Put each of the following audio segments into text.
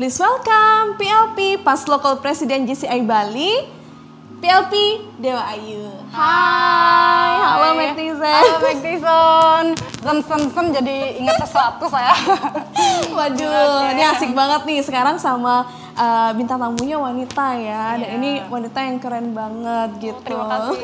Please welcome PLP Past Local President JCI Bali, PLP Dewa Ayu. Hai, halo Maktizon. Halo Maktizon. Sem jadi ingat sesuatu saya. Waduh, ini asik banget nih sekarang sama bintang tamunya wanita ya. Dan ini wanita yang keren banget gitu. Terima kasih.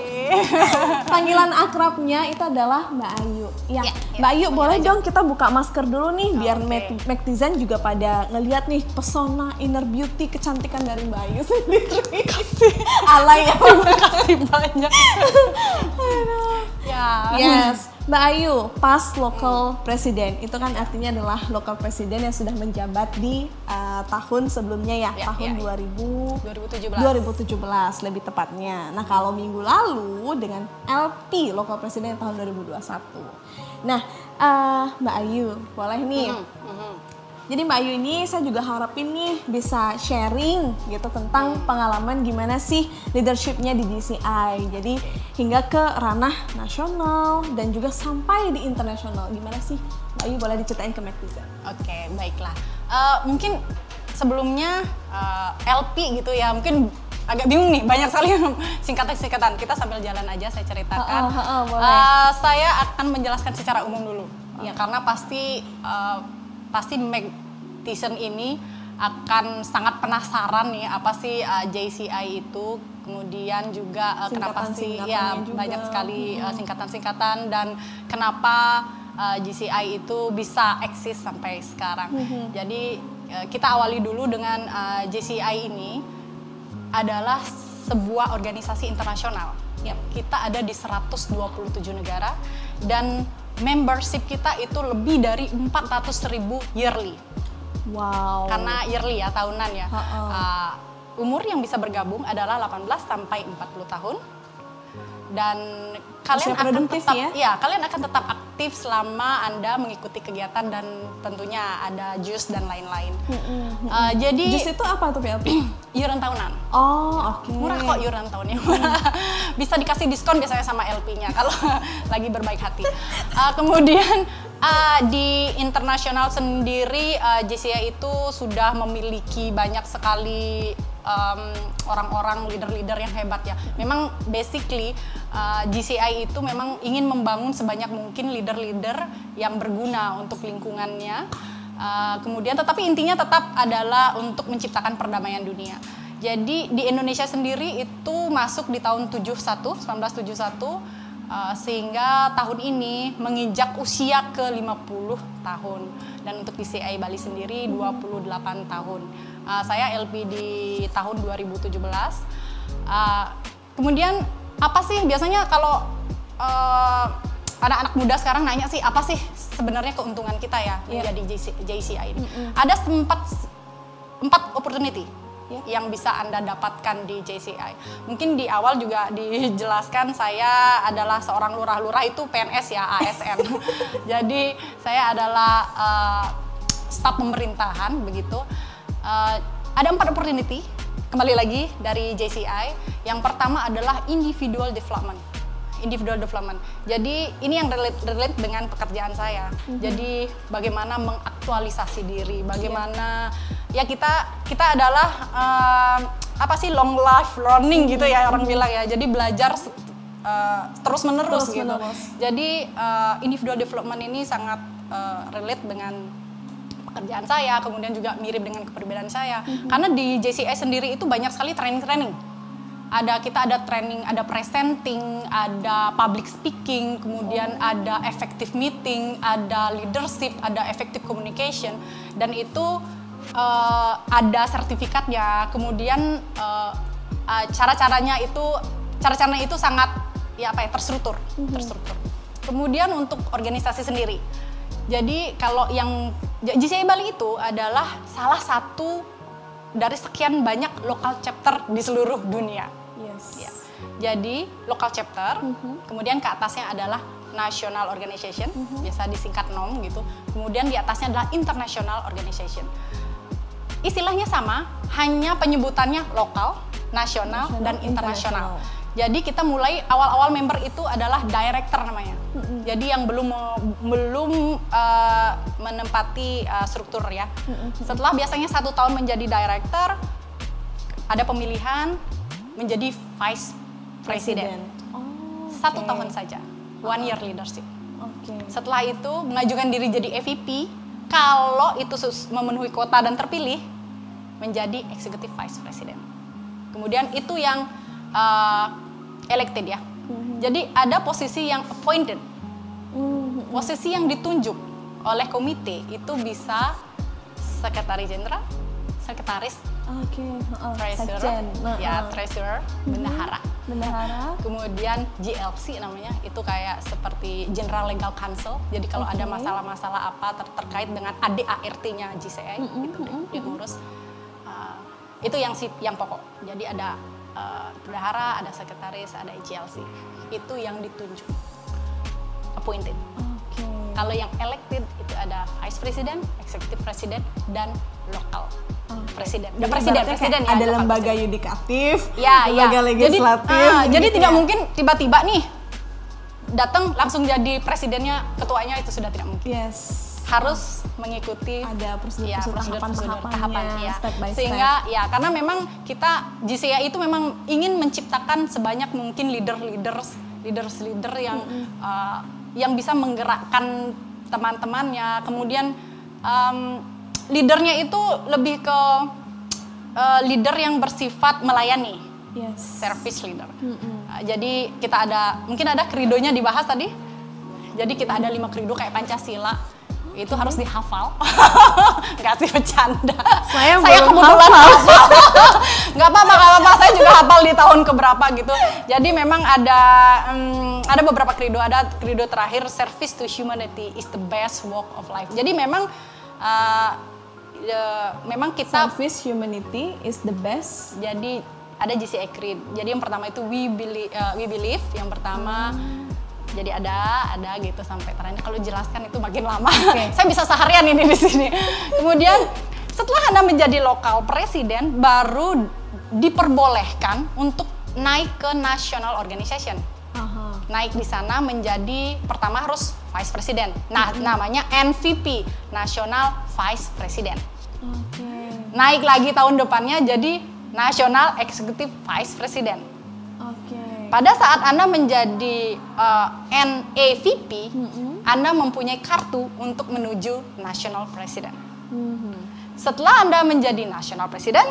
Panggilan akrabnya itu adalah Mbak Ayu. Ya, Mbak Ayu boleh dong kita buka masker dulu nih biar Maktizon juga pada ngelihat nih pesona inner beauty kecantikan dari Mbak Ayu sendiri. Alay ya. Terima kasih banyak. Yes, Mbak Ayu, Past Local President itu kan artinya adalah local president yang sudah menjabat di tahun sebelumnya ya, tahun 2017 lebih tepatnya. Nah kalau minggu lalu dengan LP Local President tahun 2021. Nah Mbak Ayu, boleh nih. Jadi Mbak Ayu ini saya juga harapin nih bisa sharing gitu tentang pengalaman gimana sih leadershipnya di JCI. Jadi hingga ke ranah nasional dan juga sampai di internasional. Gimana sih Mbak Ayu, boleh diceritain ke Maktizon? Oke, baiklah. Mungkin sebelumnya LP gitu ya, mungkin agak bingung nih, banyak sekali singkatan-singkatan. Kita sambil jalan aja saya ceritakan. Saya akan menjelaskan secara umum dulu. Karena pasti Maktizon ini akan sangat penasaran nih apa sih JCI itu, kemudian juga kenapa sih ya banyak sekali singkatan-singkatan dan kenapa JCI itu bisa eksis sampai sekarang. Jadi kita awali dulu dengan JCI ini adalah sebuah organisasi internasional. Kita ada di 127 negara dan membership kita itu lebih dari 400.000 yearly. Wow. Karena yearly ya, tahunan ya. Umur yang bisa bergabung adalah 18 sampai 40 tahun. Dan kalian akan tetap aktif selama Anda mengikuti kegiatan dan tentunya ada JUS dan lain-lain. Jadi JUS itu apa tuh PLP? Iuran tahunan. Oh, oke. Murah kok iuran tahunnya. Bisa dikasih diskon biasanya sama LP-nya kalau lagi berbaik hati. Kemudian di internasional sendiri JCI itu sudah memiliki banyak sekali orang-orang leader-leader yang hebat ya. Memang basically JCI itu memang ingin membangun sebanyak mungkin leader-leader yang berguna untuk lingkungannya. Kemudian tetapi intinya tetap adalah untuk menciptakan perdamaian dunia. Jadi di Indonesia sendiri itu masuk di tahun 1971 sehingga tahun ini menginjak usia ke 50 tahun. Dan untuk JCI Bali sendiri 28 tahun. Saya LP di tahun 2017. Kemudian apa sih biasanya kalau anak-anak muda sekarang nanya sih apa sih sebenarnya keuntungan kita ya menjadi JCI ini? Ada 4 opportunity yang bisa Anda dapatkan di JCI. Mungkin di awal juga dijelaskan saya adalah seorang lurah itu PNS ya, ASN. Jadi saya adalah staf pemerintahan begitu. Ada 4 opportunity kembali lagi dari JCI. Yang pertama adalah individual development. Jadi ini yang relate dengan pekerjaan saya. Jadi bagaimana mengaktualisasi diri, bagaimana ya kita adalah long life learning gitu ya orang bilang ya. Jadi belajar terus menerus gitu. Jadi individual development ini sangat relate dengan pekerjaan saya, kemudian juga mirip dengan kepribadian saya. Karena di JCI sendiri itu banyak sekali training. Kita ada training, ada presenting, ada public speaking, kemudian ada effective meeting, ada leadership, ada effective communication, dan itu ada sertifikatnya. Kemudian cara-caranya itu sangat terstruktur. Kemudian untuk organisasi sendiri. Jadi kalau yang JCI Bali itu adalah salah satu dari sekian banyak local chapter di seluruh dunia. Jadi local chapter, kemudian ke atasnya adalah national organization, biasa disingkat NOM gitu. Kemudian di atasnya adalah international organization. Istilahnya sama, hanya penyebutannya lokal, nasional, dan internasional. Jadi kita mulai awal-awal member itu adalah director namanya. Jadi yang belum menempati struktur ya. Setelah biasanya 1 tahun menjadi director, ada pemilihan menjadi vice president. 1 tahun saja, 1 year leadership. Setelah itu mengajukan diri jadi EVP, kalau itu memenuhi kuota dan terpilih menjadi executive vice president. Kemudian itu yang elected ya. Jadi ada posisi yang appointed, posisi yang ditunjuk oleh komite itu bisa sekretaris jenderal, sekretaris, treasurer, treasurer, bendahara. Kemudian GLC namanya, itu kayak seperti General Legal Counsel. Jadi kalau ada masalah-masalah apa terkait dengan ADART-nya GCI, itu dia ngurus. Itu yang pokok. Jadi ada bendahara, ada sekretaris, ada GLC. Itu yang ditunjuk, appointed. Kalau yang elected itu ada vice president, executive president, dan local presiden. Presiden ya, ada lembaga yudikatif, ya, lembaga legislatif. Jadi tidak mungkin tiba-tiba nih datang langsung jadi presidennya, ketuanya, itu sudah tidak mungkin. Harus mengikuti ada prosedur tahapan ya. Step by step. Sehingga ya, karena memang kita GCI itu memang ingin menciptakan sebanyak mungkin leader yang bisa menggerakkan teman-temannya. Kemudian leadernya itu lebih ke leader yang bersifat melayani, service leader. Jadi kita mungkin ada kridonya dibahas tadi. Jadi kita ada 5 krido kayak Pancasila. Itu harus dihafal. Nggak sih, bercanda. Saya kebetulan hafal. Nggak apa-apa, saya juga hafal di tahun keberapa gitu. Jadi memang ada beberapa krido. Ada krido terakhir, service to humanity is the best walk of life. Jadi memang kita service humanity is the best. Jadi ada GCI Creed. Jadi yang pertama itu we believe. Yang pertama jadi ada gitu sampai terakhir. Kalau jelaskan itu makin lama. Saya bisa seharian ini di sini. Kemudian setelah Anda menjadi local presiden, baru diperbolehkan untuk naik ke national organization. Naik di sana menjadi, pertama harus vice president. Nah, namanya NVP, National Vice President. Naik lagi tahun depannya jadi National Executive Vice President. Pada saat Anda menjadi NAVP, Anda mempunyai kartu untuk menuju National President. Setelah Anda menjadi National President,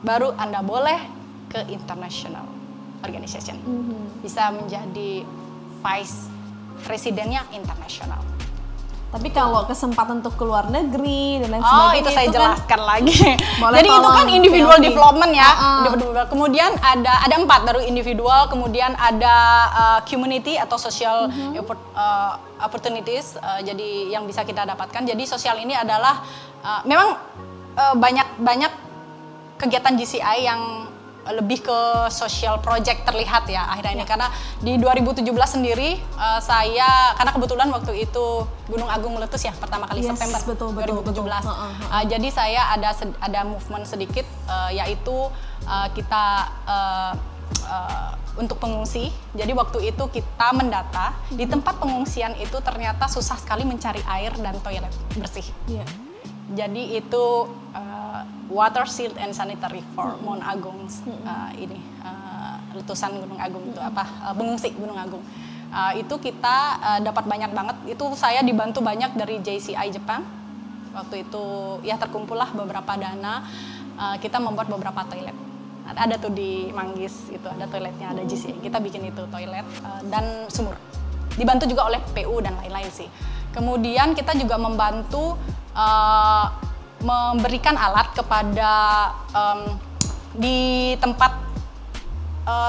baru Anda boleh ke International Organization. Bisa menjadi Vice Presidennya internasional. Tapi kalau kesempatan untuk keluar negeri dan lain sebagainya, itu saya jelaskan lagi. Jadi itu kan individual development ya. Kemudian ada 4, baru individual, kemudian ada community atau social opportunities. Jadi yang bisa kita dapatkan. Jadi sosial ini adalah memang banyak kegiatan GCI yang lebih ke social project terlihat ya akhirnya ini, karena di 2017 sendiri saya, karena kebetulan waktu itu Gunung Agung meletus ya pertama kali September 2017. Jadi saya ada movement sedikit, yaitu kita untuk pengungsi. Jadi waktu itu kita mendata di tempat pengungsian itu ternyata susah sekali mencari air dan toilet bersih. Jadi itu water, silt, and sanitary for Mount Agung, letusan Gunung Agung itu pengungsi Gunung Agung. Itu kita dapat banyak banget. Itu saya dibantu banyak dari JCI Jepang. Waktu itu ya terkumpullah beberapa dana. Kita membuat beberapa toilet. Ada tuh di Manggis itu ada toiletnya, ada JCI. Kita bikin itu toilet dan sumur. Dibantu juga oleh PU dan lain-lain sih. Kemudian kita juga membantu memberikan alat kepada di tempat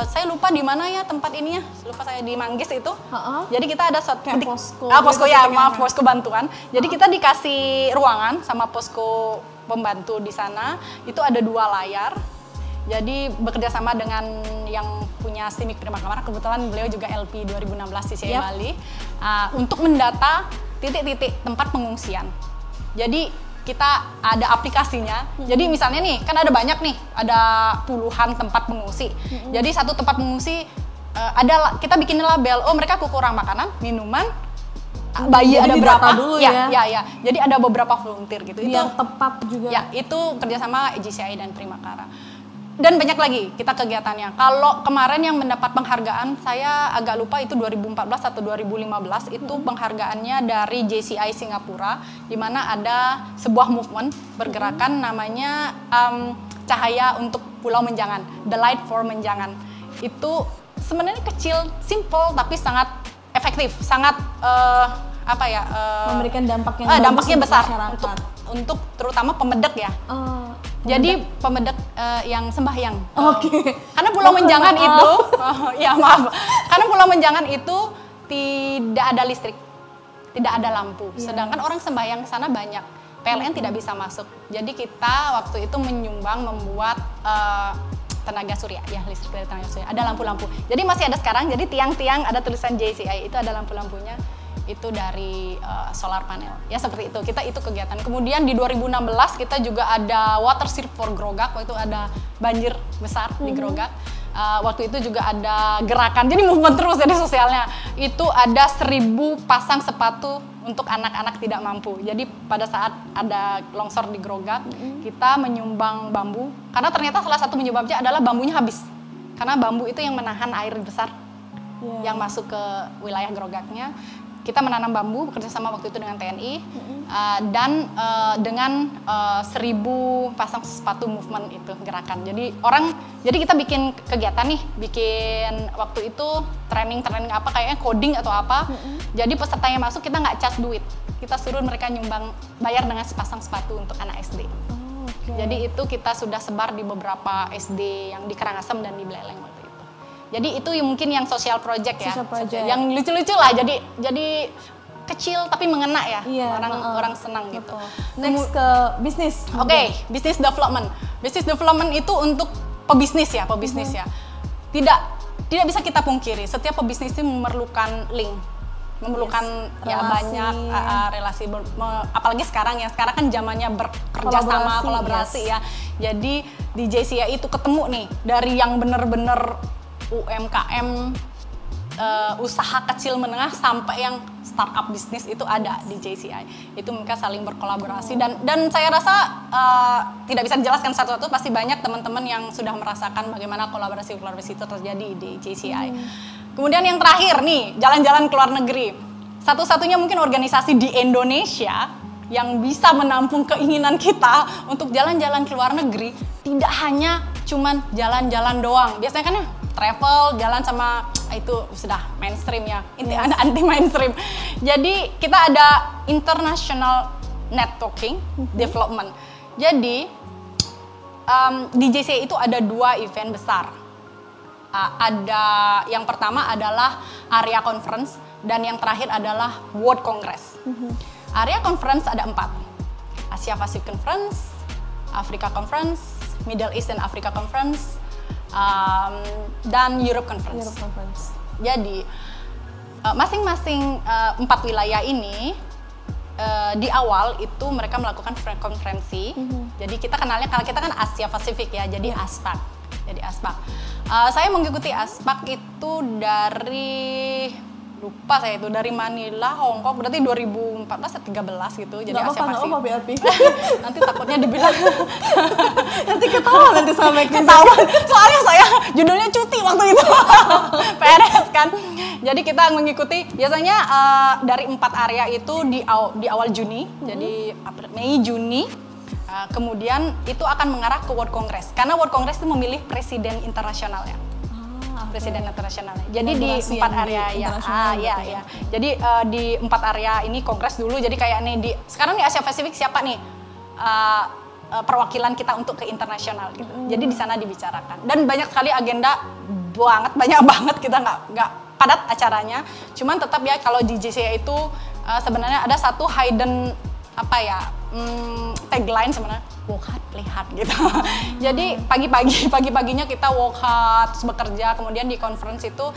saya lupa di mana ya tempat ininya, lupa saya, di Manggis itu. Jadi kita ada posko bantuan. Jadi kita dikasih ruangan sama posko pembantu di sana. Itu ada 2 layar. Jadi bekerja sama dengan yang punya STIMIK Prima Kamara, kebetulan beliau juga LP 2016 di CCI Bali, untuk mendata titik-titik tempat pengungsian. Jadi kita ada aplikasinya. Jadi misalnya nih, kan ada banyak nih, ada puluhan tempat pengungsi. Jadi satu tempat pengungsi kita bikin label, oh mereka kekurangan makanan, minuman, bayi ada berapa dulu ya. Jadi ada beberapa volunteer gitu. Biar itu tepat juga. Ya, itu kerjasama JCI dan Primakara. Dan banyak lagi kita kegiatannya. Kalau kemarin yang mendapat penghargaan, saya agak lupa itu 2014 atau 2015, itu penghargaannya dari JCI Singapura, di mana ada sebuah movement bergerakan namanya Cahaya untuk Pulau Menjangan, The Light for Menjangan. Itu sebenarnya kecil, simple, tapi sangat efektif, sangat memberikan dampak yang dampaknya besar untuk terutama pemedek ya. Jadi pemedek yang sembahyang. Karena Pulau Menjangan itu, karena Pulau Menjangan itu tidak ada listrik, tidak ada lampu. Sedangkan orang sembahyang ke sana banyak. PLN tidak bisa masuk. Jadi kita waktu itu membuat tenaga surya, listrik dari tenaga surya. Ada lampu-lampu. Jadi masih ada sekarang. Jadi tiang-tiang ada tulisan JCI itu ada lampu-lampunya. Itu dari solar panel. Ya seperti itu. Kita itu kegiatan. Kemudian di 2016 kita juga ada Water Sip for Grogak. Waktu itu ada banjir besar di Grogak. Waktu itu juga ada gerakan. Jadi movement terus ya di sosialnya. Itu ada 1000 pasang sepatu untuk anak-anak tidak mampu. Jadi pada saat ada longsor di Grogak, kita menyumbang bambu. Karena ternyata salah satu penyebabnya adalah bambunya habis. Karena bambu itu yang menahan air besar yang masuk ke wilayah Grogaknya. Kita menanam bambu bekerja sama waktu itu dengan TNI dan dengan 1000 pasang sepatu movement itu gerakan. Jadi kita bikin kegiatan nih, bikin waktu itu training apa kayaknya coding atau apa. Jadi peserta yang masuk kita nggak cas duit, kita suruh mereka nyumbang bayar dengan sepasang sepatu untuk anak SD. Jadi itu kita sudah sebar di beberapa SD yang di Karangasem dan di Beleleng waktu itu. Jadi itu mungkin yang social project ya, yang lucu-lucu lah. Jadi kecil tapi mengena ya, orang senang gitu. Next ke bisnis. Business development. Business development itu untuk pebisnis ya. Tidak bisa kita pungkiri. Setiap pebisnis itu memerlukan link, memerlukan banyak relasi. Apalagi sekarang kan zamannya bekerja sama, kolaborasi ya. Jadi di JCI itu ketemu nih dari yang benar-benar UMKM, usaha kecil menengah sampai yang startup bisnis itu ada di JCI. Itu mereka saling berkolaborasi dan saya rasa tidak bisa dijelaskan satu-satu, pasti banyak teman-teman yang sudah merasakan bagaimana kolaborasi itu terjadi di JCI. Kemudian yang terakhir nih, jalan-jalan ke luar negeri. Satu-satunya mungkin organisasi di Indonesia yang bisa menampung keinginan kita untuk jalan-jalan ke luar negeri, tidak hanya cuman jalan-jalan doang. Biasanya kan travel, jalan sama itu sudah mainstream ya, anti mainstream. Jadi kita ada international networking development. Jadi di JCI itu ada 2 event besar. Ada yang pertama adalah Area Conference dan yang terakhir adalah World Congress. Area Conference ada 4. Asia Pacific Conference, Africa Conference, Middle East and Africa Conference, dan Europe Conference. Jadi masing-masing 4 wilayah ini di awal itu mereka melakukan konferensi. Jadi kita kenalnya, kalau kita kan Asia Pasifik ya, jadi ASPAC. Saya mengikuti ASPAC itu dari Manila, Hong Kong, berarti 2014 atau 2013 gitu. Jadi Asia Pasifik. Nanti takutnya dibilang nanti ketahuan sama soalnya saya judulnya cuti waktu itu. PNS kan. Jadi kita mengikuti biasanya dari 4 area itu di awal Juni, jadi Mei Juni. Kemudian itu akan mengarah ke World Congress, karena World Congress itu memilih presiden internasionalnya. Presiden internasional. Jadi di 4 area ya. Jadi di 4 area ini kongres dulu. Jadi kayak nih sekarang di Asia Pasifik siapa nih perwakilan kita untuk ke internasional gitu. Jadi di sana dibicarakan. Dan banyak sekali agenda, banyak banget, kita nggak padat acaranya. Cuman tetap ya kalau di JCI itu sebenarnya ada satu hidden tagline sebenarnya, work hard, play hard gitu. Jadi pagi-paginya kita work hard, terus bekerja, kemudian di conference itu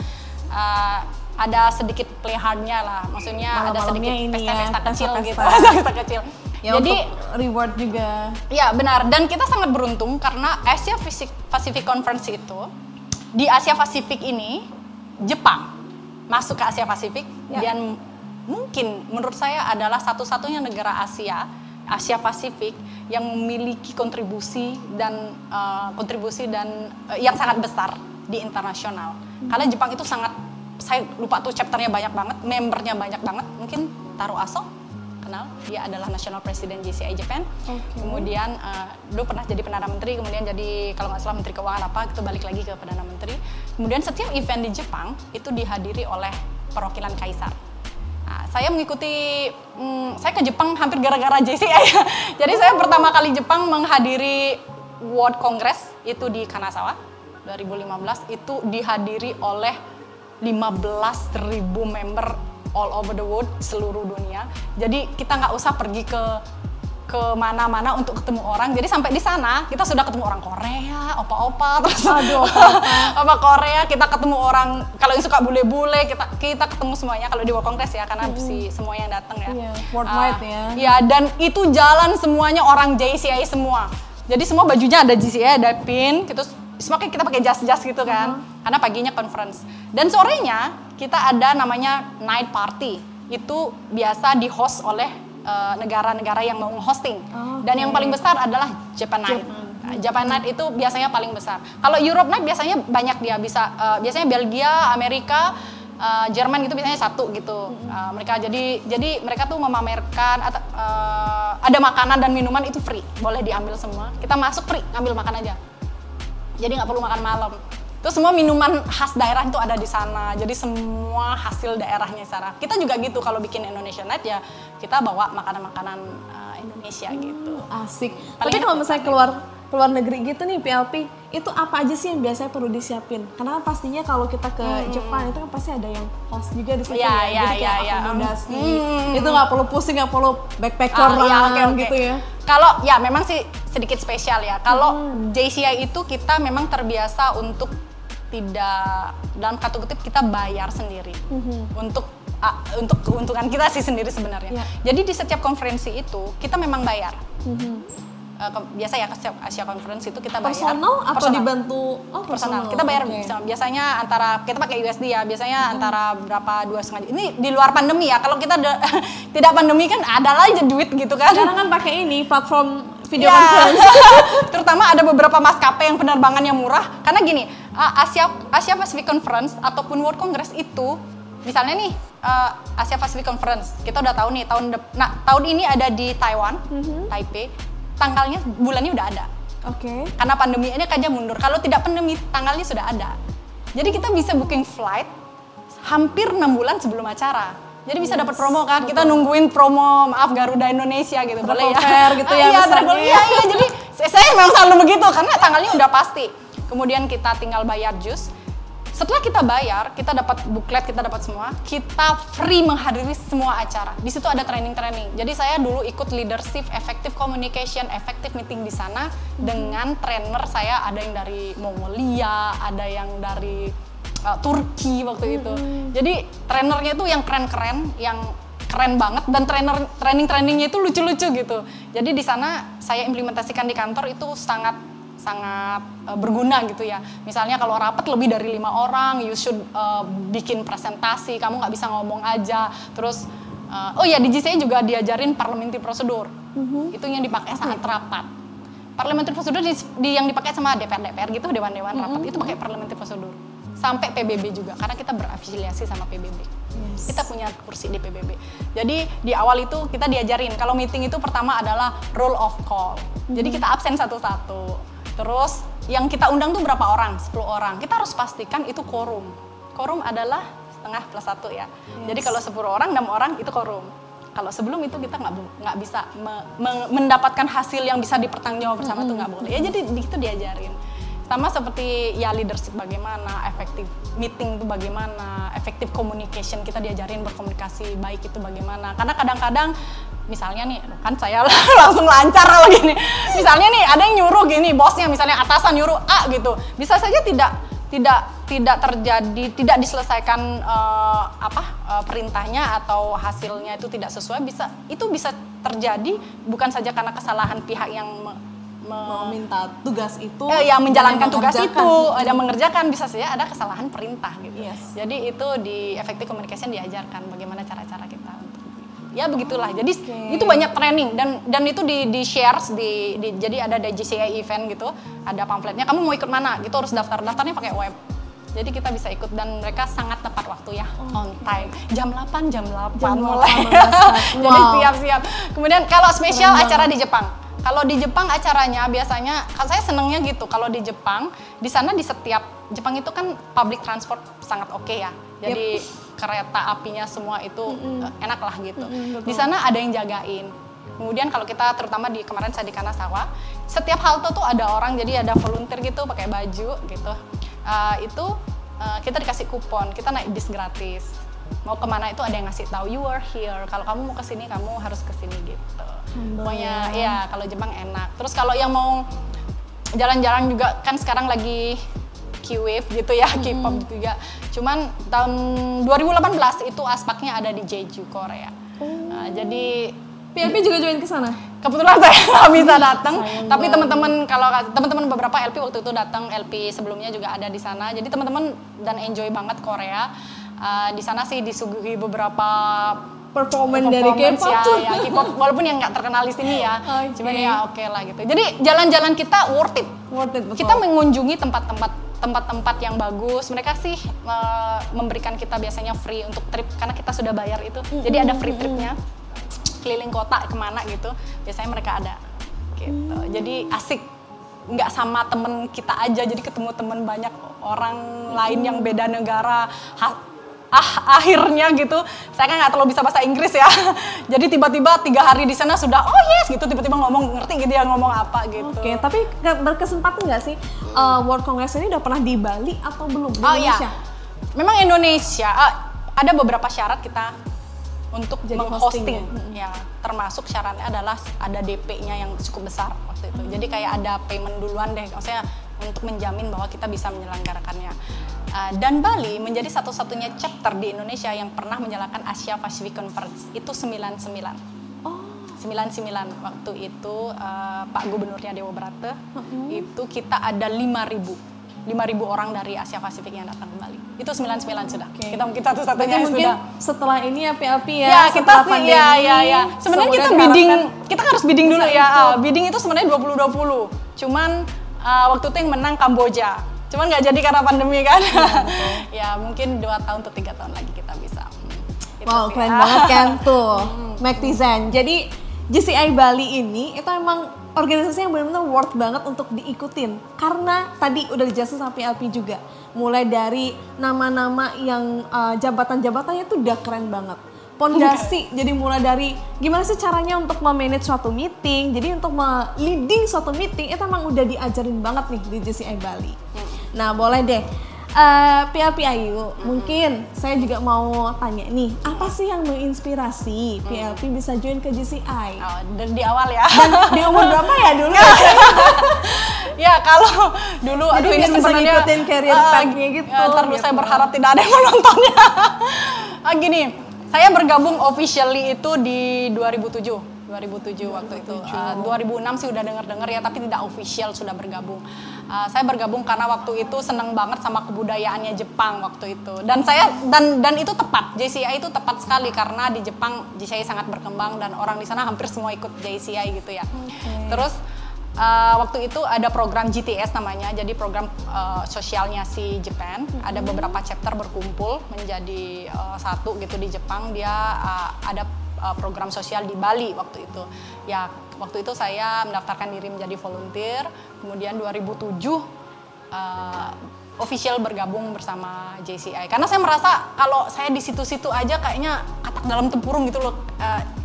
ada sedikit play hardnya lah, maksudnya ada sedikit pesta-pesta kecil gitu, pesta kecil. Ya, jadi reward juga. Ya benar, dan kita sangat beruntung karena Asia Pacific Conference itu di Asia Pasifik ini Jepang masuk ke Asia Pasifik dan mungkin menurut saya adalah satu-satunya negara Asia Pasifik yang memiliki kontribusi dan yang sangat besar di internasional. Karena Jepang itu sangat, saya lupa tuh chapternya banyak banget, membernya banyak banget. Mungkin Taro Aso kenal, dia adalah National President JCI Japan. Kemudian dulu pernah jadi Perdana Menteri, kemudian jadi kalau nggak salah Menteri Keuangan apa, itu balik lagi ke Perdana Menteri. Kemudian setiap event di Jepang itu dihadiri oleh perwakilan kaisar. Nah, saya mengikuti, saya ke Jepang hampir gara-gara JCI ya. Jadi saya pertama kali Jepang menghadiri World Congress itu di Kanazawa 2015, itu dihadiri oleh 15.000 member all over the world, seluruh dunia. Jadi kita nggak usah pergi ke mana-mana untuk ketemu orang. Jadi sampai di sana kita sudah ketemu orang Korea, opa-opa, terus opa Korea, kita ketemu orang kalau yang suka bule-bule, kita ketemu semuanya kalau di World Congress ya, karena semua yang datang ya. Worldwide ya. Ya, dan itu jalan semuanya orang JCI semua. Jadi semua bajunya ada JCI, ada pin, gitu. Semakin kita pakai jas-jas gitu kan, karena paginya conference. Dan sorenya kita ada namanya night party. Itu biasa di-host oleh negara-negara yang mau nge-hosting. Dan yang paling besar adalah Japan Night. Japan Night itu biasanya paling besar. Kalau Europe Night biasanya banyak dia, biasanya Belgia, Amerika, Jerman gitu biasanya satu gitu. Mereka jadi mereka tuh memamerkan ada makanan dan minuman itu free, boleh diambil semua. Kita masuk free, ngambil makan aja. Jadi nggak perlu makan malam. Terus semua minuman khas daerah itu ada di sana. Jadi semua hasil daerahnya sana. Kita juga gitu kalau bikin Indonesia Night ya kita bawa makanan-makanan Indonesia gitu. Asik. Tapi kalau misalnya keluar negeri gitu nih PLP, itu apa aja sih yang biasanya perlu disiapin? Karena pastinya kalau kita ke Jepang itu kan pasti ada yang host juga di situ ya. Jadi kayak akomodasi. Itu nggak perlu pusing, nggak perlu backpacker gitu ya. Kalau ya memang sih sedikit spesial ya. Kalau JCI itu kita memang terbiasa untuk tidak, dalam kata kutip kita bayar sendiri untuk keuntungan kita sih sendiri sebenarnya. Jadi di setiap konferensi itu kita memang bayar. Biasa ya Asia Conference itu kita bayar. Personal atau dibantu? Personal. Kita bayar biasanya antara, kita pakai USD ya, biasanya antara berapa, 2,5 juta. Ini di luar pandemi ya. Kalau kita tidak pandemi kan ada aja duit gitu kan. Sekarang kan pakai ini platform video conference. Terutama ada beberapa maskapai yang penerbangannya murah. Karena gini, Asia Pacific Conference ataupun World Congress itu, misalnya nih Asia Pacific Conference, kita udah tahu nih tahun ini ada di Taiwan, Taipei. Tanggalnya, bulannya udah ada. Karena pandemi ini aja mundur. Kalau tidak pandemi, tanggalnya sudah ada. Jadi kita bisa booking flight hampir 6 bulan sebelum acara. Jadi bisa dapat promo kan? Kita nungguin promo, maaf Garuda Indonesia gitu, boleh ya? Fair gitu ya. Iya. Jadi saya memang selalu begitu karena tanggalnya udah pasti. Kemudian kita tinggal bayar jus. Setelah kita bayar, kita dapat buklet, kita dapat semua, kita free menghadiri semua acara. Di situ ada training-training. Jadi saya dulu ikut leadership, effective communication, effective meeting di sana dengan trainer saya, ada yang dari Mongolia, ada yang dari Turki waktu itu. Jadi trainernya itu yang keren-keren, yang keren banget, dan training-trainingnya itu lucu-lucu gitu. Jadi di sana saya implementasikan di kantor itu sangat berguna gitu ya. Misalnya kalau rapat lebih dari 5 orang, you should bikin presentasi, kamu nggak bisa ngomong aja. Terus, di JCI juga diajarin parliamentary procedure. Itu yang dipakai saat rapat. Parliamentary procedure yang dipakai sama DPR gitu, dewan-dewan rapat, itu pakai parliamentary procedure. Sampai PBB juga, karena kita berafiliasi sama PBB. Kita punya kursi di PBB. Jadi di awal itu kita diajarin, kalau meeting itu pertama adalah roll of call. Jadi kita absen satu-satu. Terus yang kita undang tuh berapa orang? 10 orang. Kita harus pastikan itu quorum. Quorum adalah setengah plus 1 ya. Jadi kalau 10 orang, 6 orang itu quorum. Kalau sebelum itu kita nggak bisa mendapatkan hasil yang bisa dipertanggungjawab bersama tuh nggak boleh. Ya jadi itu diajarin. Sama seperti ya leadership bagaimana, effective meeting itu bagaimana, effective communication kita diajarin berkomunikasi baik itu bagaimana. Karena kadang-kadang misalnya nih, kan saya langsung lancar kalau gini. Misalnya nih ada yang nyuruh gini, bosnya misalnya atasan nyuruh A gitu. Bisa saja tidak terjadi, tidak diselesaikan perintahnya atau hasilnya itu tidak sesuai, itu bisa terjadi bukan saja karena kesalahan pihak yang meminta tugas itu, ya menjalankan tugas itu, ada mengerjakan, bisa saja ada kesalahan perintah gitu. Jadi itu di effective communication diajarkan bagaimana cara-cara kita untuk ya begitulah. Jadi itu banyak training dan itu di share jadi ada di JCI event gitu, ada pamfletnya. Kamu mau ikut mana? Gitu harus daftarnya pakai web. Jadi kita bisa ikut dan mereka sangat tepat waktu ya, on time. Jam 8 mulai. Jadi siap-siap. Kemudian kalau spesial acara di Jepang. Kalau di Jepang acaranya biasanya, kan saya senengnya gitu. Kalau di Jepang, di sana di setiap Jepang itu kan public transport sangat oke ya. Jadi kereta apinya semua itu enak lah gitu. Di sana ada yang jagain. Kemudian kalau kita terutama kemarin saya di Kanazawa, setiap halte tuh ada orang, jadi ada volunteer gitu pakai baju gitu. Kita dikasih kupon, kita naik bis gratis. Mau kemana itu ada yang ngasih tahu, you are here. Kalau kamu mau kesini, kamu harus kesini gitu. Pokoknya ya kalau Jepang enak. Terus kalau yang mau jalan-jalan juga kan sekarang lagi K-Wave gitu ya, K-pop juga. Cuman tahun 2018 itu aspeknya ada di Jeju, Korea. Jadi PLP juga join ke sana? Kebetulan saya nggak bisa datang, tapi teman-teman beberapa LP waktu itu datang, LP sebelumnya juga ada di sana. Jadi teman-teman dan enjoy banget Korea. Di sana sih disuguhi beberapa performance dari K-pop ya, K-pop walaupun yang nggak terkenal di sini ya. Cuman ya oke lah gitu. Jadi jalan-jalan kita worth it. Betul. Kita mengunjungi tempat-tempat yang bagus. Mereka sih memberikan kita biasanya free untuk trip karena kita sudah bayar itu. Jadi ada free tripnya. Keliling kota kemana gitu, biasanya mereka ada gitu. Jadi asik, nggak sama temen kita aja, jadi ketemu temen banyak orang lain yang beda negara. Akhirnya gitu, saya kan nggak terlalu bisa bahasa Inggris ya, jadi tiba-tiba 3 hari di sana sudah yes gitu, tiba-tiba ngomong ngerti gitu ya, ngomong apa gitu. Tapi berkesempatan nggak sih World Congress ini udah pernah di Bali atau belum di Indonesia? Memang Indonesia ada beberapa syarat kita untuk jadi hosting ya, termasuk syaratnya adalah ada DP-nya yang cukup besar waktu itu. Jadi kayak ada payment duluan deh, maksudnya untuk menjamin bahwa kita bisa menyelenggarakannya. Dan Bali menjadi satu-satunya chapter di Indonesia yang pernah menjalankan Asia Pacific Conference itu 99 waktu itu Pak Gubernurnya Dewa Brate itu kita ada 5.000 orang dari Asia Pasifik yang datang ke Bali. Itu 99 sudah. Kita mungkin satu-satunya mungkin sudah. Setelah ini ya PLP ya. Ya, kita sih ya. Sebenarnya kita bidding, kita harus bidding dulu ya. Bidding itu sebenarnya 2020. Cuman waktu itu yang menang Kamboja. Cuman nggak jadi karena pandemi kan. Ya, mungkin 2 tahun atau 3 tahun lagi kita bisa. Wow, keren banget kan tuh. Mactizen. Jadi JCI Bali ini itu emang organisasi yang benar-benar worth banget untuk diikutin. Karena tadi udah dijelasin sama PLP juga. Mulai dari nama-nama yang jabatan-jabatannya tuh udah keren banget. Pondasi, jadi mulai dari gimana sih caranya untuk memanage suatu meeting. Jadi untuk leading suatu meeting itu emang udah diajarin banget nih di JCI Bali. Nah boleh deh. PLP Ayu, mungkin saya juga mau tanya nih, apa sih yang menginspirasi PLP bisa join ke JCI? Dari awal ya. Dan di umur berapa ya dulu? Ya kalau dulu, jadi ini sebenarnya ngikutin career path-nya gitu. Terus saya berharap tidak ada yang menontonnya. Gini, saya bergabung officially itu di 2007 waktu itu. 2006 sih udah denger ya, tapi tidak official sudah bergabung. Saya bergabung karena waktu itu seneng banget sama kebudayaannya Jepang waktu itu. Dan itu tepat, JCI itu tepat sekali karena di Jepang JCI sangat berkembang dan orang di sana hampir semua ikut JCI gitu ya. Terus waktu itu ada program GTS namanya, jadi program sosialnya si Japan. Ada beberapa chapter berkumpul menjadi satu gitu di Jepang. Dia ada program sosial di Bali waktu itu. Ya, waktu itu saya mendaftarkan diri menjadi volunteer. Kemudian 2007 official bergabung bersama JCI. Karena saya merasa kalau saya di situ-situ aja kayaknya katak dalam tempurung gitu loh.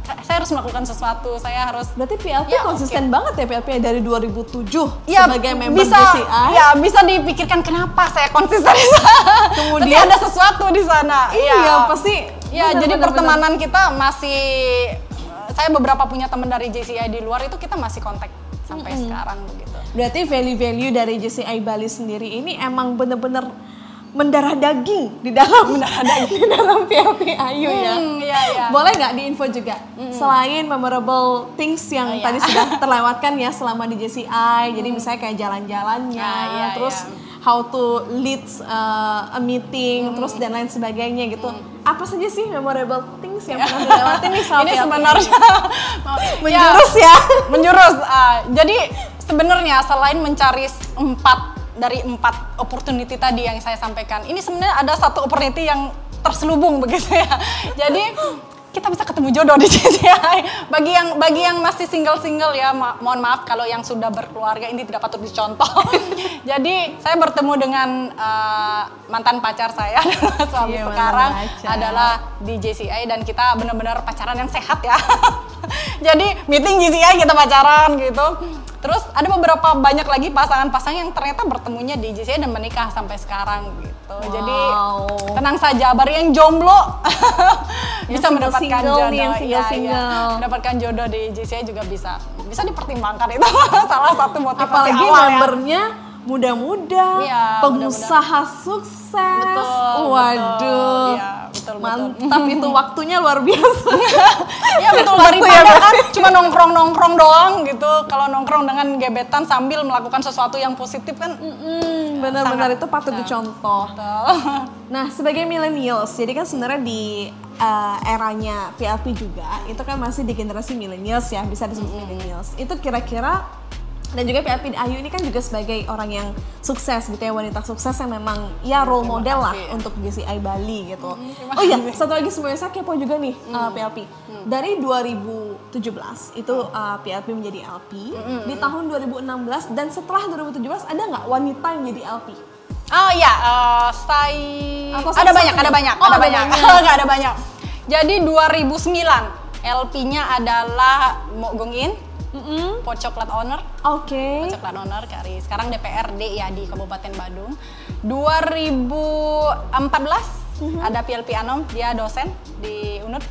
Saya harus melakukan sesuatu, saya harus. Berarti PLP konsisten banget ya PLP dari 2007 sebagai member JCI. Ya, bisa dipikirkan kenapa saya konsisten di sana. Kemudian ada sesuatu di sana. Iya, pasti. Ya, jadi pertemanan kita masih, saya beberapa punya teman dari JCI di luar itu kita masih kontak sampai sekarang begitu. Berarti value-value dari JCI Bali sendiri ini emang bener-bener mendarah daging di dalam PLP Ayu ya. Iya. Boleh nggak diinfo juga selain memorable things yang tadi sudah terlewatkan ya selama di JCI, jadi misalnya kayak jalan-jalannya, terus how to lead a meeting, terus dan lain sebagainya gitu. Apa saja sih memorable things yang pernah dilewati nih sama ini PLP? Sebenarnya menjurus ya. Menjurus. Jadi sebenarnya selain mencari 4 opportunity tadi yang saya sampaikan, ini sebenarnya ada satu opportunity yang terselubung begitu ya. Jadi kita bisa ketemu jodoh di JCI. Bagi yang masih single ya, mohon maaf kalau yang sudah berkeluarga ini tidak patut dicontoh. Jadi saya bertemu dengan mantan pacar saya, suami sekarang adalah di JCI, dan kita benar-benar pacaran yang sehat ya. Jadi meeting JCI kita pacaran gitu. Terus ada beberapa banyak lagi pasangan-pasangan yang ternyata bertemunya di JCI dan menikah sampai sekarang gitu. Jadi tenang saja, bari yang jomblo bisa mendapatkan jodoh. Mendapatkan jodoh di JCI juga bisa dipertimbangkan, itu salah satu motivasi apalagi awal membernya muda-muda, pengusaha sukses. Waduh. Betul. Mantap itu waktunya luar biasa. Ya betul, daripada kan cuma nongkrong doang gitu. Kalau nongkrong dengan gebetan sambil melakukan sesuatu yang positif kan benar-benar itu patut dicontoh. Nah, sebagai millennials, jadi kan sebenarnya di eranya PLP juga itu kan masih di generasi millennials ya, bisa disebut millennials. Itu kira-kira, dan juga PLP Ayu ini kan juga sebagai orang yang sukses gitu ya, wanita sukses yang memang ya role model lah untuk JCI Bali gitu. Oh iya, satu lagi sebenarnya saya kepo juga nih PLP. Dari 2017 itu PLP menjadi LP, di tahun 2016 dan setelah 2017 ada nggak wanita yang jadi LP? Oh iya, ada banyak. Jadi 2009 LP-nya adalah Mo Gong In, Pocoklat Owner. Pocoklat Owner kari. Sekarang DPRD ya di Kabupaten Badung. 2014 ada PLP Anom, dia dosen di UNUD.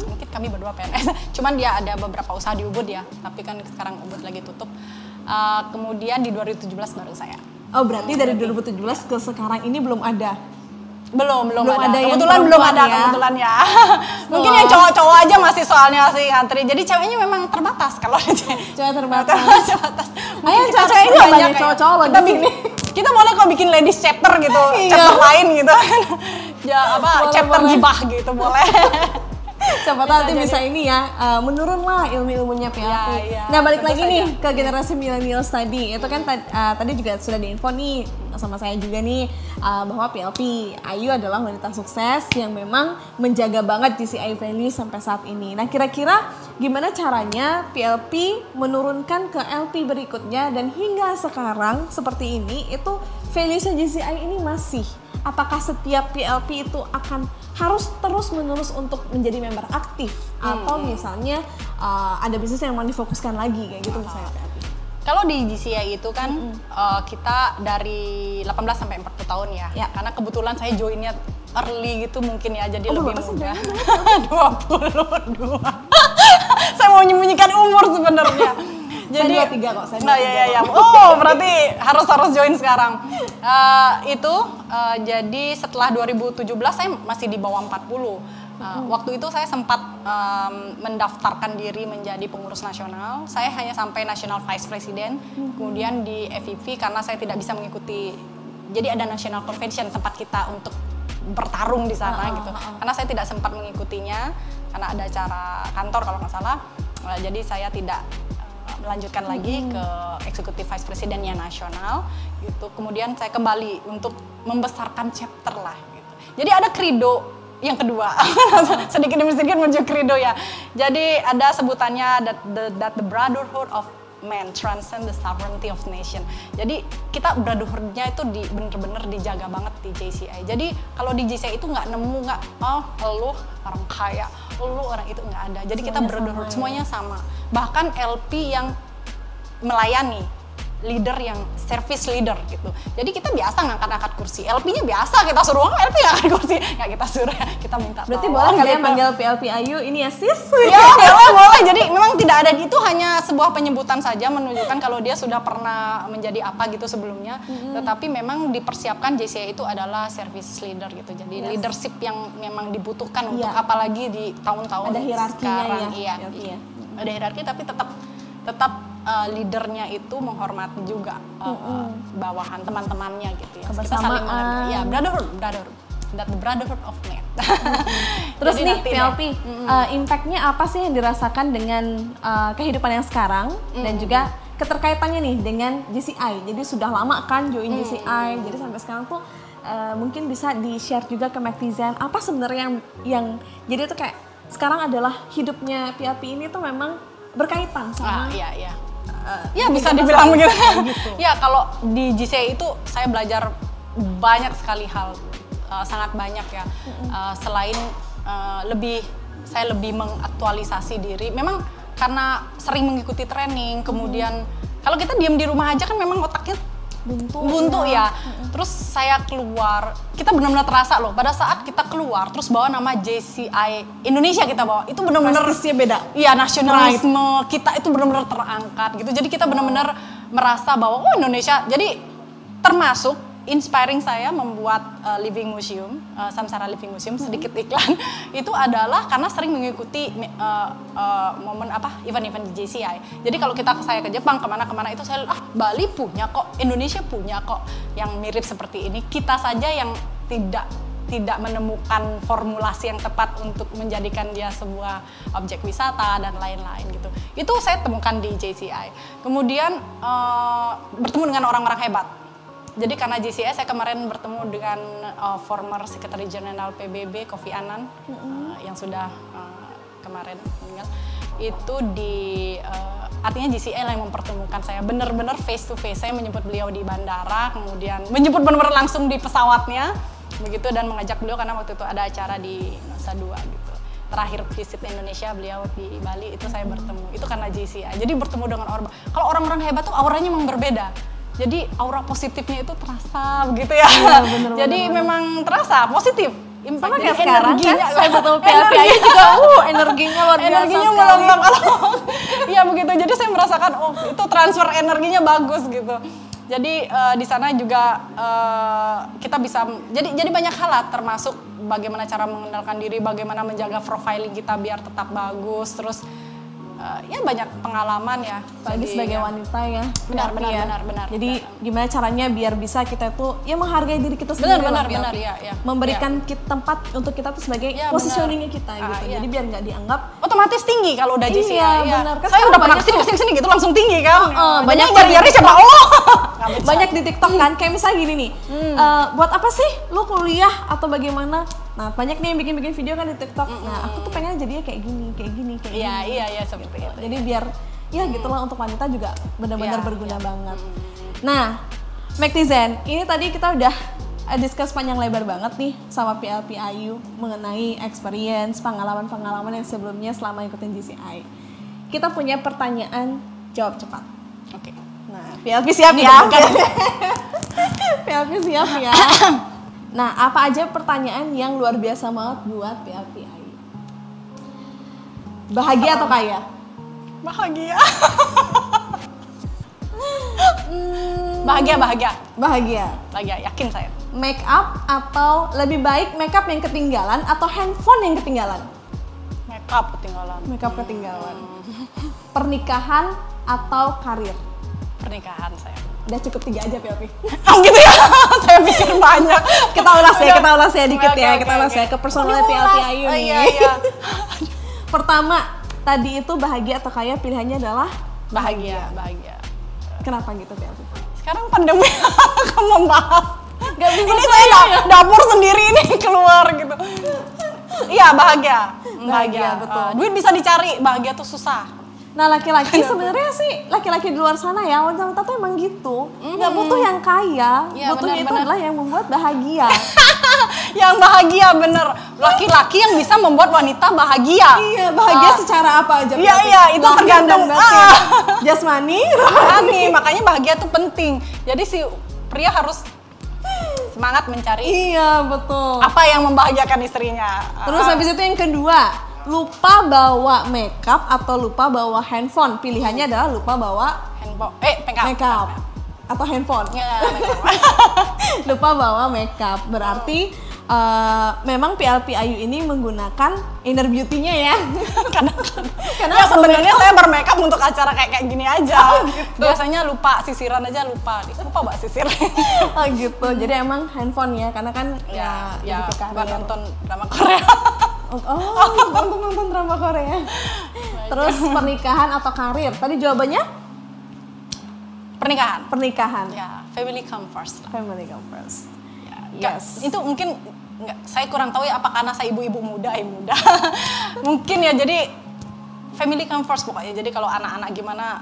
Mungkin kami berdua PNS. Cuman dia ada beberapa usaha di Ubud ya, tapi kan sekarang Ubud lagi tutup. Kemudian di 2017 baru saya. Oh, berarti dari 2017 ke sekarang ini belum ada? Belum ada. Kebetulan belum ada kebetulan ya. Mungkin yang cowok-cowok aja masih soalnya sih ngantri. Jadi ceweknya memang terbatas kalau cewek terbatas. Ayo cewek ini banyak cowok-cowok loh di sini. Kita boleh kok bikin ladies chapter gitu, chapter lain gitu. Ya chapter gibah gitu boleh. Siapa tahu nanti bisa ini ya, menurun lah ilmu-ilmunya PLP. Nah, balik lagi nih ke generasi millennials tadi. Itu kan tadi juga sudah diinfo nih sama saya juga nih, bahwa PLP Ayu adalah wanita sukses yang memang menjaga banget JCI value sampai saat ini. Nah, kira-kira gimana caranya PLP menurunkan ke LP berikutnya, dan hingga sekarang seperti ini, itu value-nya JCI ini masih? Apakah setiap PLP itu akan harus terus-menerus untuk menjadi member aktif, atau misalnya ada bisnis yang mau difokuskan lagi kayak gitu misalnya PLP? Kalau di JCI itu kan kita dari 18 sampai 40 tahun ya. Karena kebetulan saya joinnya early gitu mungkin ya, jadi lebih muda. 22. Saya mau menyembunyikan umur sebenarnya. Jadi 23 kok, saya 23. Oh, berarti harus join sekarang. Jadi setelah 2017 saya masih di bawah 40. Waktu itu saya sempat mendaftarkan diri menjadi pengurus nasional. Saya hanya sampai National Vice President. Kemudian di FVP karena saya tidak bisa mengikuti. Jadi ada National Convention tempat kita untuk bertarung di sana gitu. Karena saya tidak sempat mengikutinya karena ada acara kantor kalau nggak salah. Jadi saya tidak melanjutkan lagi ke Executive Vice Presidennya nasional gitu. Kemudian saya kembali untuk membesarkan chapter lah gitu. Jadi ada credo yang kedua. sedikit demi sedikit menuju credo ya. Jadi ada sebutannya that the brotherhood of man transcend the sovereignty of nation. Jadi kita brotherhood-nya itu bener-bener dijaga banget di JCI. Jadi kalau di JCI itu nggak nemu lu orang kaya, lu orang itu nggak ada. Jadi semuanya kita brotherhood, semuanya sama. Bahkan LP yang melayani leader yang service leader gitu. Jadi kita biasa ngangkat-angkat kursi. LP-nya biasa kita suruh LP ngangkat kursi. Nggak kita suruh, kita minta tolong. Berarti boleh nggak ya manggil PLP Ayu ini ya sis? Ya boleh. Jadi memang tidak ada, itu hanya sebuah penyebutan saja menunjukkan kalau dia sudah pernah menjadi apa gitu sebelumnya. Tetapi memang dipersiapkan JCI itu adalah service leader gitu. Jadi leadership yang memang dibutuhkan untuk apalagi di tahun-tahun ada hierarkinya sekarang. ya. Iya. Ada hierarki tapi tetap leadernya itu menghormati juga bawahan teman-temannya gitu ya. Kita saling menghargai. Ya, brotherhood, that the brotherhood of man. Terus nih PLP, impact-nya apa sih yang dirasakan dengan kehidupan yang sekarang dan juga keterkaitannya nih dengan JCI. Jadi sudah lama kan join JCI, jadi sampai sekarang tuh mungkin bisa di-share juga ke netizen apa sebenarnya yang jadi itu kayak sekarang adalah hidupnya PLP ini tuh memang berkaitan sama ya bisa dibilang begitu. Ya kalau di JCI itu saya belajar banyak sekali hal, sangat banyak ya. Selain saya lebih mengaktualisasi diri. Memang karena sering mengikuti training, kemudian kalau kita diam di rumah aja kan memang otaknya buntu ya. Terus saya keluar, kita benar-benar terasa loh pada saat kita keluar terus bawa nama JCI Indonesia, kita bawa itu benar-benar beda. Iya, nasionalisme kita itu benar-benar terangkat gitu. Jadi kita benar-benar merasa bahwa Indonesia. Jadi termasuk inspiring saya membuat Living Museum, Samsara Living Museum, sedikit iklan, itu adalah karena sering mengikuti momen event-event di JCI. Jadi kalau saya ke Jepang, kemana-kemana itu saya Bali punya kok, Indonesia punya kok yang mirip seperti ini. Kita saja yang tidak menemukan formulasi yang tepat untuk menjadikan dia sebuah objek wisata dan lain-lain gitu. Itu saya temukan di JCI. Kemudian bertemu dengan orang-orang hebat. Jadi karena JCI saya kemarin bertemu dengan former Secretary General PBB Kofi Annan yang sudah kemarin meninggal. Itu artinya JCI yang mempertemukan saya benar-benar face to face. Saya menjemput beliau di bandara, kemudian menjemput benar-benar langsung di pesawatnya begitu, dan mengajak beliau karena waktu itu ada acara di Nusa Dua gitu. Terakhir visit Indonesia beliau di Bali, itu saya bertemu. Itu karena JCI. Jadi bertemu dengan orang. Kalau orang-orang hebat tuh auranya memang berbeda. Jadi aura positifnya itu terasa begitu ya. Jadi memang terasa positif. Sama kayak sekarang kan saya bertemu PLP Ayu juga energinya luar biasa. Energinya melambang. Iya begitu. Jadi saya merasakan itu transfer energinya bagus gitu. Jadi di sana juga kita bisa jadi banyak hal lah, termasuk bagaimana cara mengenalkan diri, bagaimana menjaga profiling kita biar tetap bagus, terus ya banyak pengalaman ya. Apalagi sebagai wanita ya. Benar. Jadi gimana caranya biar bisa kita tuh ya menghargai diri kita sendiri. Benar ya. Memberikan tempat untuk kita tuh sebagai positioningnya kita gitu. Jadi biar nggak dianggap otomatis tinggi kalau udah JCI. Iya, benar. Saya udah pernah kesini gitu langsung tinggi kan. Banyak nyari siapa? Banyak di TikTok kan, kayak misalnya gini nih. Buat apa sih lu kuliah atau bagaimana? Nah, banyak nih yang bikin video kan di TikTok. Nah, aku tuh pengen jadinya kayak gini. Iya, seperti itu. Jadi biar ya gitulah, untuk wanita juga benar-benar berguna banget. Nah, netizen, ini tadi kita udah discuss panjang lebar banget nih sama PLP Ayu mengenai experience, pengalaman-pengalaman yang sebelumnya selama ikutin JCI. Kita punya pertanyaan jawab cepat. Oke. Nah, PLP siap ya. PLP siap ya. Nah, apa aja pertanyaan yang luar biasa banget buat PLP Ayu? Bahagia atau kaya? Bahagia. Bahagia, yakin saya. Make up atau lebih baik make up yang ketinggalan atau handphone yang ketinggalan? Make up ketinggalan. Pernikahan atau karir? Pernikahan saya. Udah cukup 3 aja PLP. Gitu ya. Saya pikir banyak. Kita ulas ya dikit ya. Kita ulas ya ke personal PLP Ayu nih. Iya. Pertama, tadi itu bahagia atau kaya, pilihannya adalah bahagia. Kenapa gitu PLP? Sekarang pandemi kamu membahas. Gak bisa. Ini saya dapur sendiri ini keluar gitu. Iya, bahagia, betul. Duit bisa dicari, bahagia tuh susah. Nah, laki-laki sebenarnya sih, laki-laki di luar sana ya, wanita-wanita tuh emang gitu. Nggak butuh yang kaya, butuhnya itu adalah yang membuat bahagia. Yang bahagia, bener. laki-laki yang bisa membuat wanita bahagia. Iya, bahagia secara apa aja? Iya, itu tergantung jasmani, rohani. Makanya bahagia tuh penting. Jadi si pria harus semangat mencari. Iya, betul. Apa yang membahagiakan istrinya. Terus habis itu yang kedua, lupa bawa makeup atau lupa bawa handphone. Pilihannya adalah lupa bawa makeup atau handphone. Lupa bawa makeup. Berarti memang PLP Ayu ini menggunakan inner beauty-nya ya. Karena ya, sebenarnya saya bermakeup untuk acara kayak gini aja. Gitu. Biasanya lupa sisiran aja lupa mbak sisir. Oh gitu. Jadi emang handphone ya, karena kan ya buat nonton drama Korea. Untuk nonton drama Korea. Terus pernikahan atau karir? Tadi jawabannya? Pernikahan. Ya, family come first. Family come first. Ya, yes. Itu mungkin saya kurang tahu ya, apa karena saya ibu muda. Mungkin ya, jadi family come first pokoknya. Jadi kalau anak-anak gimana,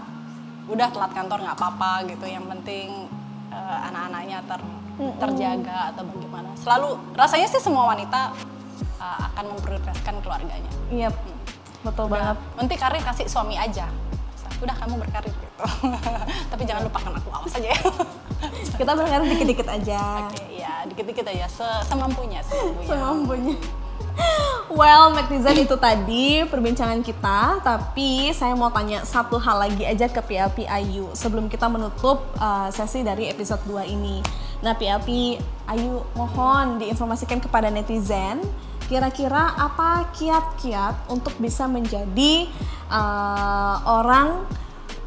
udah telat kantor nggak apa-apa gitu. Yang penting anak-anaknya terjaga atau bagaimana. Selalu rasanya sih semua wanita akan memprioritaskan keluarganya. Iya, betul banget. Nanti karir kasih suami aja. Udah kamu berkarir gitu. Tapi jangan lupakan aku, awas aja ya. Kita berkarir dikit-dikit aja. Oke, ya dikit-dikit aja, semampunya. Well, netizen, itu tadi perbincangan kita. Tapi saya mau tanya satu hal lagi aja ke PLP Ayu sebelum kita menutup sesi dari episode 2 ini. Nah, PLP Ayu mohon diinformasikan kepada netizen, kira-kira apa kiat-kiat untuk bisa menjadi orang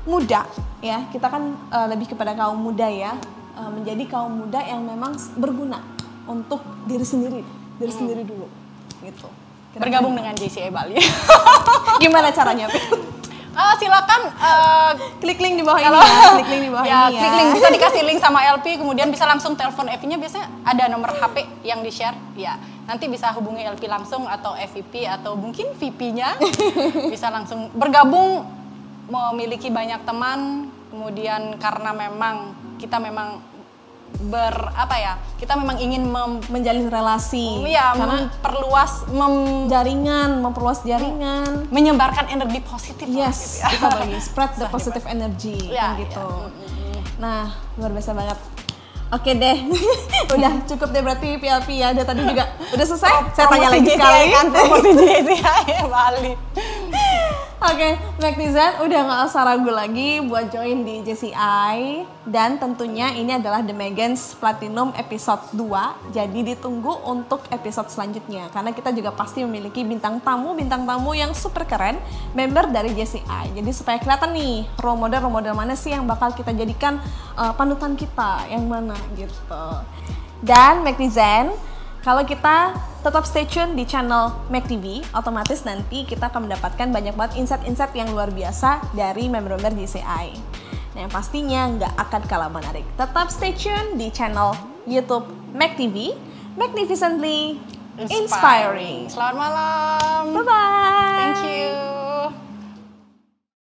muda ya. Kita kan lebih kepada kaum muda ya, menjadi kaum muda yang memang berguna untuk diri sendiri dulu gitu. Bergabung dengan JCI Bali. Gimana caranya? Silakan klik link di bawah ini ya. Klik link di bawah ini ya. Klik link, bisa dikasih link sama LP, kemudian bisa langsung telepon FV-nya, biasanya ada nomor HP yang di-share. Ya, nanti bisa hubungi LP langsung atau FVP atau mungkin VP-nya. Bisa langsung bergabung, memiliki banyak teman, kemudian karena memang kita memang kita memang ingin menjalin relasi, karena memperluas jaringan, menyebarkan energi positif. Yes, gitu ya. Kita bagi spread the positive energy gitu. Nah, luar biasa banget. Oke deh, udah cukup deh berarti PLP ya. Tadi juga udah selesai. Saya tanya lagi sekali. Promosi JCI Bali. Oke, netizen udah gak usah ragu lagi buat join di JCI. Dan tentunya ini adalah The Megans Platinum episode 2. Jadi ditunggu untuk episode selanjutnya. Karena kita juga pasti memiliki bintang tamu yang super keren, member dari JCI. Jadi supaya kelihatan nih, role model mana sih yang bakal kita jadikan panutan kita, yang mana gitu. Dan netizen, kalau kita tetap stay tune di channel Mac TV, otomatis nanti kita akan mendapatkan banyak banget insight-insight yang luar biasa dari member-member JCI. Nah, yang pastinya nggak akan kalah menarik. Tetap stay tune di channel YouTube Mac TV, Magnificently Inspiring. Selamat malam. Bye-bye.